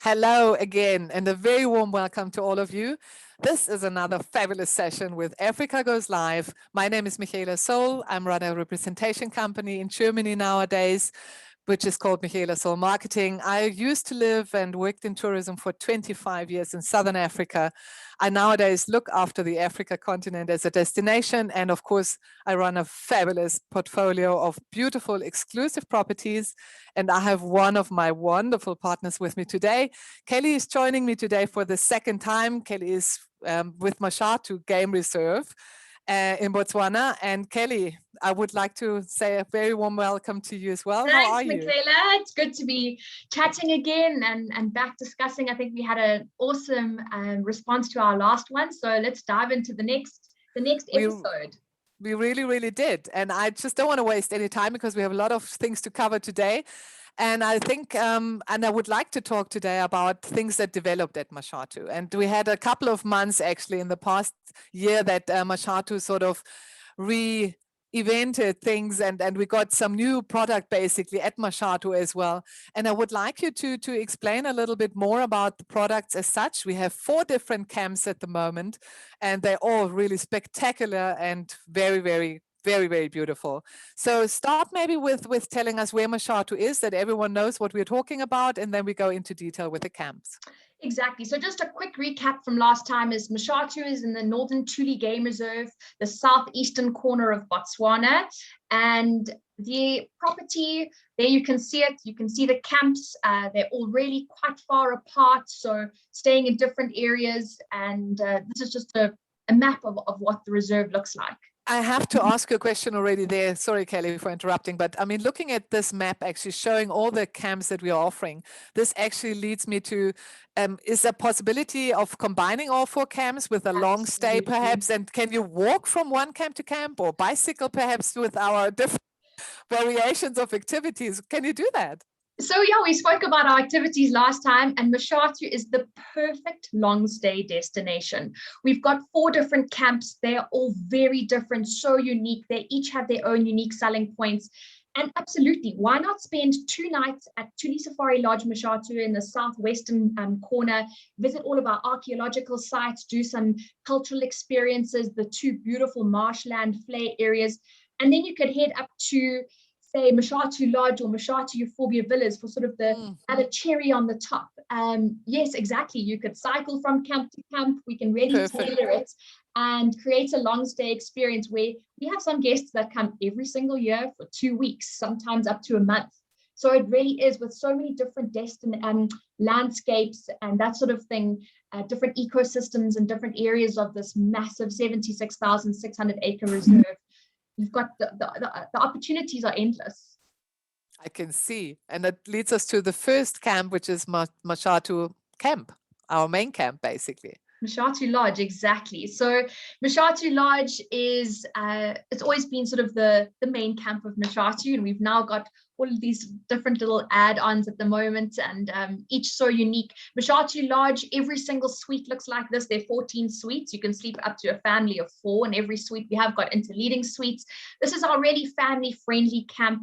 Hello again, and a very warm welcome to all of you. This is another fabulous session with Africa Goes Live. My name is Michaela Soule. I'm running a representation company in Germany nowadays, which is called Michaela Soule Marketing. I used to live and worked in tourism for 25 years in Southern Africa. I nowadays look after the Africa continent as a destination. And of course, I run a fabulous portfolio of beautiful exclusive properties. And I have one of my wonderful partners with me today. Kelly is joining me today for the second time. Kelly is with Mashatu Game Reserve in Botswana. And Kelly, I would like to say a very warm welcome to you as well. Thanks, How are you? Michaela. It's good to be chatting again and back discussing. I think we had an awesome response to our last one. So let's dive into the next episode. We really did. And I just don't want to waste any time because we have a lot of things to cover today. And I think, and I would like to talk today about things that developed at Mashatu. And we had a couple of months actually in the past year that Mashatu sort of re-evented things, and we got some new product basically at Mashatu as well. And I would like you to explain a little bit more about the products as such. We have 4 different camps at the moment, and they're all really spectacular and very beautiful. So start maybe with telling us where Mashatu is, that everyone knows what we're talking about, and then we go into detail with the camps. Exactly. So just a quick recap from last time is Mashatu is in the Northern Tuli Game Reserve, the southeastern corner of Botswana. And the property, there you can see it. You can see the camps. They're all really quite far apart, so staying in different areas. And this is just a map of what the reserve looks like. I have to ask you a question already there. Sorry, Kelly, for interrupting. But I mean, looking at this map, actually showing all the camps that we are offering, this actually leads me to, is there a possibility of combining all 4 camps with a long stay perhaps? And can you walk from one camp to camp, or bicycle perhaps with our different variations of activities? Can you do that? So yeah, we spoke about our activities last time, and Mashatu is the perfect long stay destination. We've got 4 different camps. They're all very different, so unique. They each have their own unique selling points. And absolutely, why not spend 2 nights at Tuli Safari Lodge Mashatu in the southwestern corner, visit all of our archaeological sites, do some cultural experiences, the 2 beautiful marshland flare areas, and then you could head up to say Mashatu Lodge or Mashatu Euphorbia Villas for sort of the other cherry on the top. Yes, exactly. You could cycle from camp to camp. We can really tailor it and create a long stay experience where we have some guests that come every single year for 2 weeks, sometimes up to a month. So it really is, with so many different landscapes and that sort of thing, different ecosystems and different areas of this massive 76,600 acre reserve. You've got the opportunities are endless. I can see. And that leads us to the first camp, which is Mashatu Camp, our main camp, basically. Mashatu Lodge, exactly. So Mashatu Lodge is, it's always been sort of the main camp of Mashatu, and we've now got all of these different little add-ons at the moment, and each so unique. Mashatu Lodge, every single suite looks like this. There are 14 suites. You can sleep up to a family of 4 in every suite. We have got interleading suites. This is our really family-friendly camp.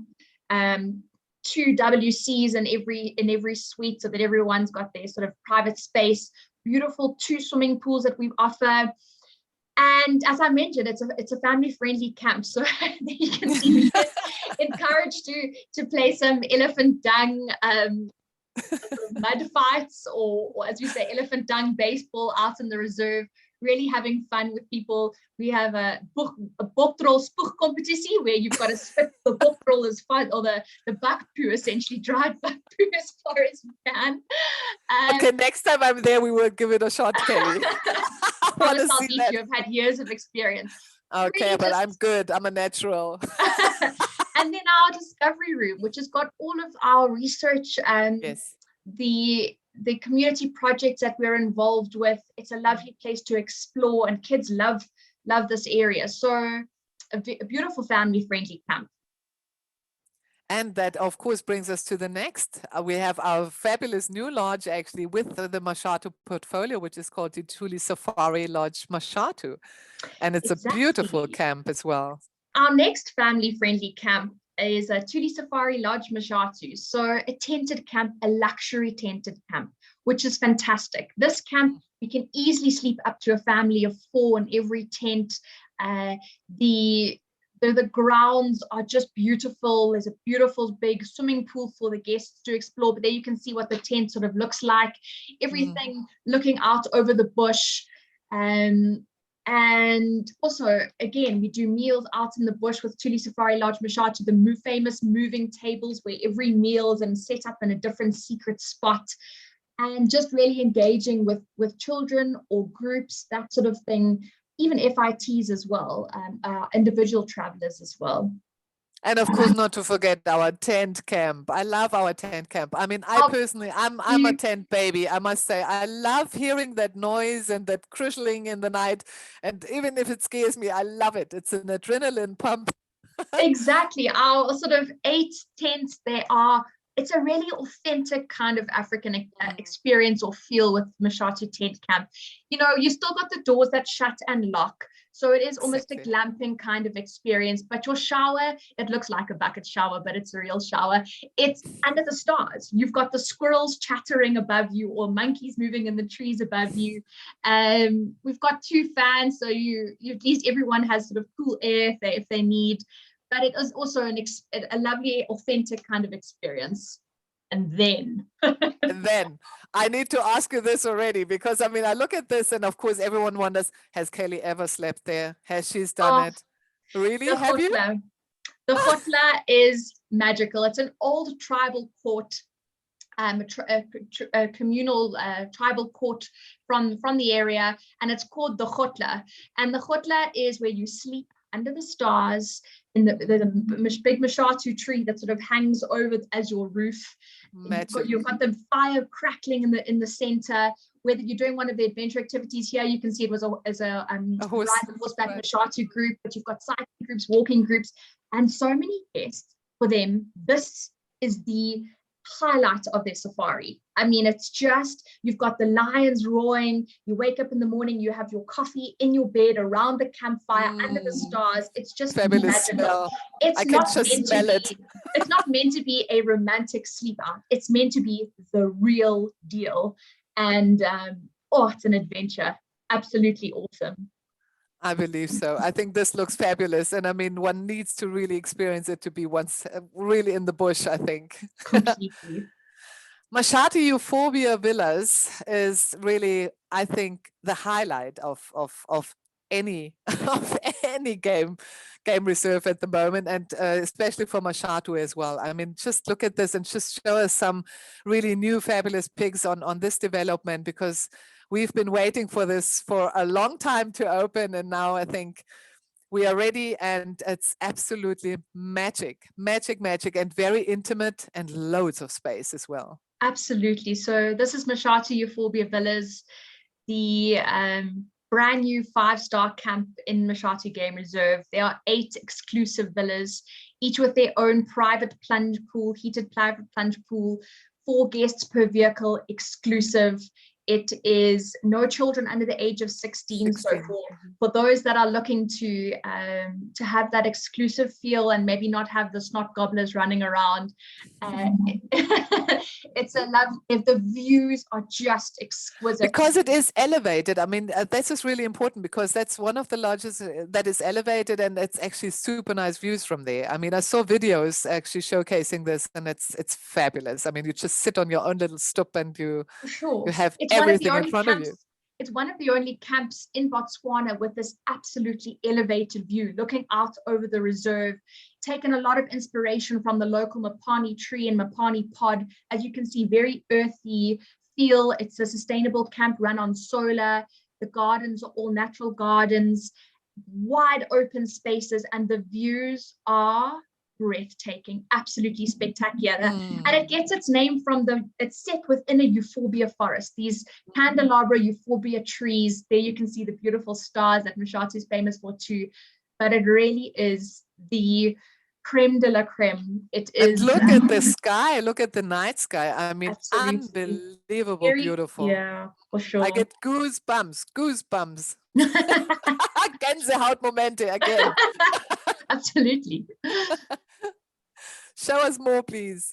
2 WCs in every suite, so that everyone's got their sort of private space. Beautiful 2 swimming pools that we offer. And as I mentioned, it's a family-friendly camp. So you can see encouraged to play some elephant dung mud fights, or as we say, elephant dung baseball out in the reserve, really having fun with people. We have a boktrol spoeg competition where you've got to spit the boktrol as far, or the buck poo, essentially dried buck poo, as far as you can. Okay, next time I'm there, we will give it a shot, Kelly. I want to see that. You've had years of experience. Okay, really, but I'm good. I'm a natural. And then our discovery room, which has got all of our research and the community projects that we're involved with. It's a lovely place to explore, and kids love this area. So a beautiful family-friendly camp. And that, of course, brings us to the next. We have our fabulous new lodge, actually, with the Mashatu portfolio, which is called the Tuli Safari Lodge Mashatu. And it's a beautiful camp as well. Our next family-friendly camp is a Tuli Safari Lodge Mashatu. So a tented camp, a luxury tented camp, which is fantastic. This camp, you can easily sleep up to a family of 4 in every tent. The grounds are just beautiful. There's a beautiful big swimming pool for the guests to explore, but there you can see what the tent sort of looks like. Everything looking out over the bush. And also, again, we do meals out in the bush with Tuli Safari Lodge Mashatu, the famous moving tables where every meal is set up in a different secret spot, and just really engaging with children or groups, that sort of thing, even FITs as well, individual travelers as well. And of course, not to forget our tent camp. I love our tent camp. I mean, I personally, I'm a tent baby, I must say. I love hearing that noise and that crushling in the night. And even if it scares me, I love it. It's an adrenaline pump. Exactly. Our sort of 8 tents, it's a really authentic kind of African experience or feel with Mashatu Tent Camp. You know, you still got the doors that shut and lock. So it is almost a glamping kind of experience, but your shower, it looks like a bucket shower, but it's a real shower. It's under the stars. You've got the squirrels chattering above you or monkeys moving in the trees above you. We've got 2 fans, so at least everyone has sort of cool air if they need. But it is also a lovely, authentic kind of experience. And then I need to ask you this already, because I mean, I look at this and of course everyone wonders, has Kelly ever slept there? Has she done it? Really? Have you? The Kgotla is magical. It's an old tribal court, a communal tribal court from the area, and it's called the Kgotla. And the Kgotla is where you sleep under the stars in the big Mashatu tree that sort of hangs over as your roof. You've got the fire crackling in the center. Whether you're doing one of the adventure activities here, you can see it was a ride and horseback Mashatu group, but you've got cycling groups, walking groups, and so many guests. For them, this is the highlight of their safari. I mean, it's just, you've got the lions roaring, you wake up in the morning, you have your coffee in your bed around the campfire under the stars. It's just fabulous magical. I can just smell it. It's not meant to be a romantic sleep out. It's meant to be the real deal. And it's an adventure. Absolutely awesome. I believe so. I think this looks fabulous. And I mean, one needs to really experience it to be once really in the bush, I think. Completely. Mashatu Euphorbia Villas is really, I think, the highlight of any game reserve at the moment, and especially for Mashatu as well. I mean, just look at this and just show us some really new fabulous pics on this development, because we've been waiting for this for a long time to open, and now I think we are ready, and it's absolutely magic, and very intimate and loads of space as well. Absolutely. So this is Mashatu Euphorbia Villas, the brand new 5-star camp in Mashatu Game Reserve. There are 8 exclusive villas, each with their own private plunge pool, heated private plunge pool, 4 guests per vehicle, exclusive. It is no children under the age of 16. So for those that are looking to have that exclusive feel and maybe not have the snot gobblers running around, it's a love. If the views are just exquisite, because it is elevated. I mean, this is really important, because that's one of the lodges that is elevated, and it's actually super nice views from there. I mean, I saw videos actually showcasing this, and it's fabulous. I mean, you just sit on your own little stoop and you have everything in front of you. It's one of the only camps in Botswana with this absolutely elevated view, looking out over the reserve, taken a lot of inspiration from the local Mapani tree and Mapani pod. As you can see, very earthy feel. It's a sustainable camp run on solar. The gardens are all natural gardens, wide open spaces, and the views are breathtaking, absolutely spectacular. And it gets its name from it's set within a euphorbia forest, these candelabra euphorbia trees. There you can see the beautiful stars that Mashatu is famous for too, but it really is the creme de la creme. It is. And look at the sky, look at the night sky. I mean, unbelievable, beautiful. Yeah, for sure. I get goosebumps. Gänsehautmomente again. Absolutely. Show us more, please.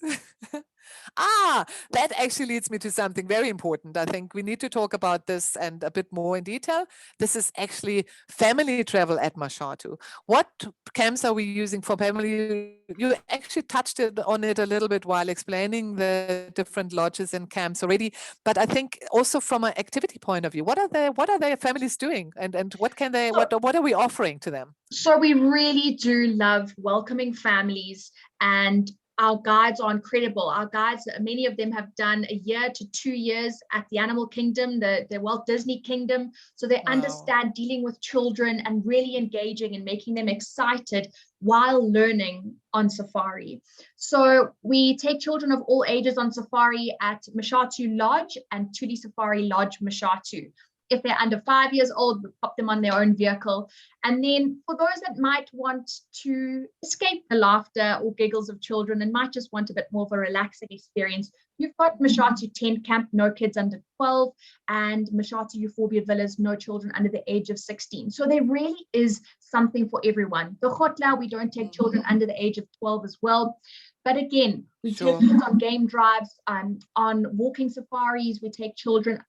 That actually leads me to something very important. I think we need to talk about this and a bit more in detail. This is actually family travel at Mashatu. What camps are we using for family? You actually touched on it a little bit while explaining the different lodges and camps already. But I think also from an activity point of view, what are their families doing, and what can they what are we offering to them? So we really do love welcoming families, and our guides are incredible. Our guides, many of them have done 1 year to 2 years at the Animal Kingdom, the Walt Disney Kingdom. So they understand dealing with children and really engaging and making them excited while learning on safari. So we take children of all ages on safari at Mashatu Lodge and Tuli Safari Lodge, Mashatu. If they're under 5 years old, we pop them on their own vehicle. And then for those that might want to escape the laughter or giggles of children and might just want a bit more of a relaxing experience, you've got Mashatu Tent Camp, no kids under 12, and Mashatu Euphorbia Villas, no children under the age of 16. So there really is something for everyone. The Kgotla, we don't take children under the age of 12 as well. But again, we take kids on game drives, on walking safaris. We take children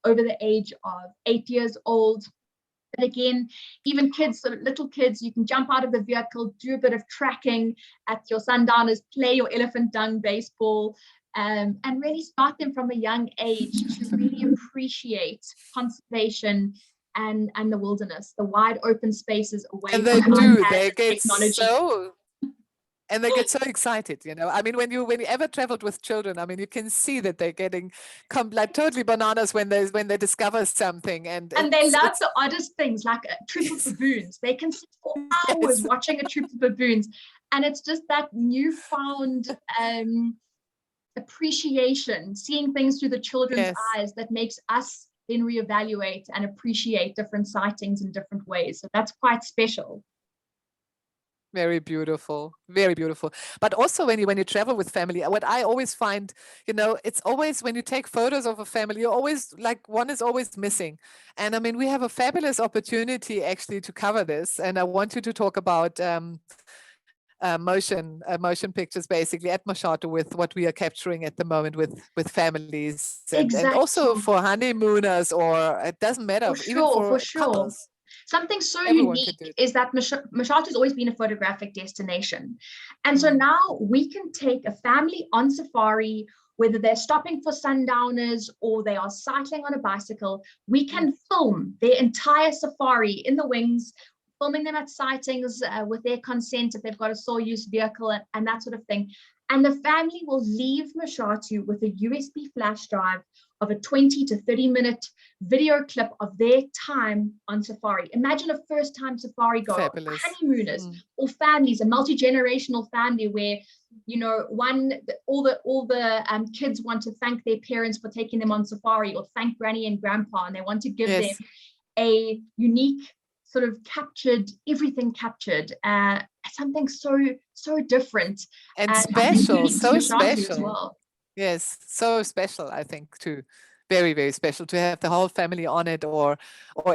over the age of 8 years old. But again, even kids, sort of little kids, you can jump out of the vehicle, do a bit of tracking at your sundowners, play your elephant dung baseball, and really start them from a young age to really appreciate conservation and the wilderness, the wide open spaces away from technology. And they get so excited, you know. I mean, when you ever traveled with children, I mean, you can see that they're getting like totally bananas when they discover something, and they love the oddest things, like a troop of baboons. They can sit for hours watching a troop of baboons, and it's just that newfound appreciation, seeing things through the children's eyes, that makes us then reevaluate and appreciate different sightings in different ways. So that's quite special. Very beautiful, very beautiful. But also when you travel with family, what I always find, you know, it's always when you take photos of a family, you're always like, one is always missing. And I mean, we have a fabulous opportunity actually to cover this. And I want you to talk about motion pictures basically at Mashatu with what we are capturing at the moment with families, and also for honeymooners, or it doesn't matter, even for couples. Something so unique is that Mashatu has always been a photographic destination. And so now we can take a family on safari, whether they're stopping for sundowners or they are cycling on a bicycle. We can film their entire safari in the wings, filming them at sightings with their consent if they've got a sole use vehicle and that sort of thing. And the family will leave Mashatu with a USB flash drive of a 20 to 30 minute video clip of their time on safari. Imagine a first time safari goer, honeymooners, or families, a multi-generational family where, you know, all the kids want to thank their parents for taking them on safari, or thank granny and grandpa, and they want to give them a unique sort of everything captured, something so different and special, so special as well. Yes, so special, I think, too. Very, very special to have the whole family on it, or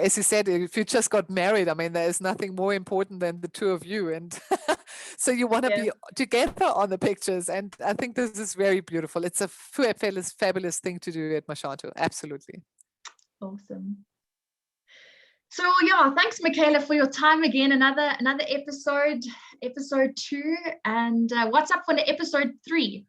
as you said, if you just got married, I mean, there is nothing more important than the two of you, and so you want to be together on the pictures, and I think this is very beautiful. It's a fabulous thing to do at Mashatu. Absolutely. Awesome. So yeah, thanks Michaela for your time again. Another episode 2, and what's up for the episode 3?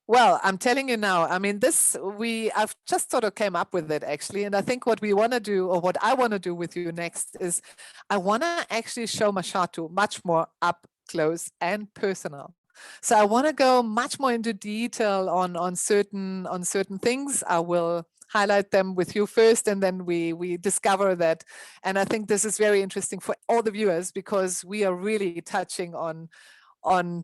Well, I'm telling you now, I mean, I've just sort of came up with it actually. And I think what we want to do, or what I want to do with you next, is I want to actually show Mashatu much more up close and personal. So I want to go much more into detail on certain things. I will highlight them with you first, and then we discover that. And I think this is very interesting for all the viewers, because we are really touching on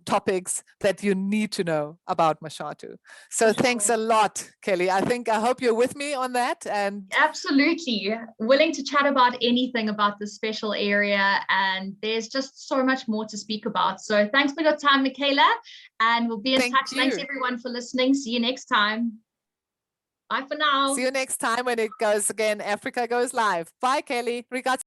topics that you need to know about Mashatu. So thanks a lot, Kelly. I hope you're with me on that. And absolutely willing to chat about anything about this special area, and there's just so much more to speak about. So thanks for your time, Michaela, and we'll be in touch. Thanks everyone for listening. See you next time. Bye for now. See you next time when it goes again. Africa Goes Live. Bye, Kelly. Regards.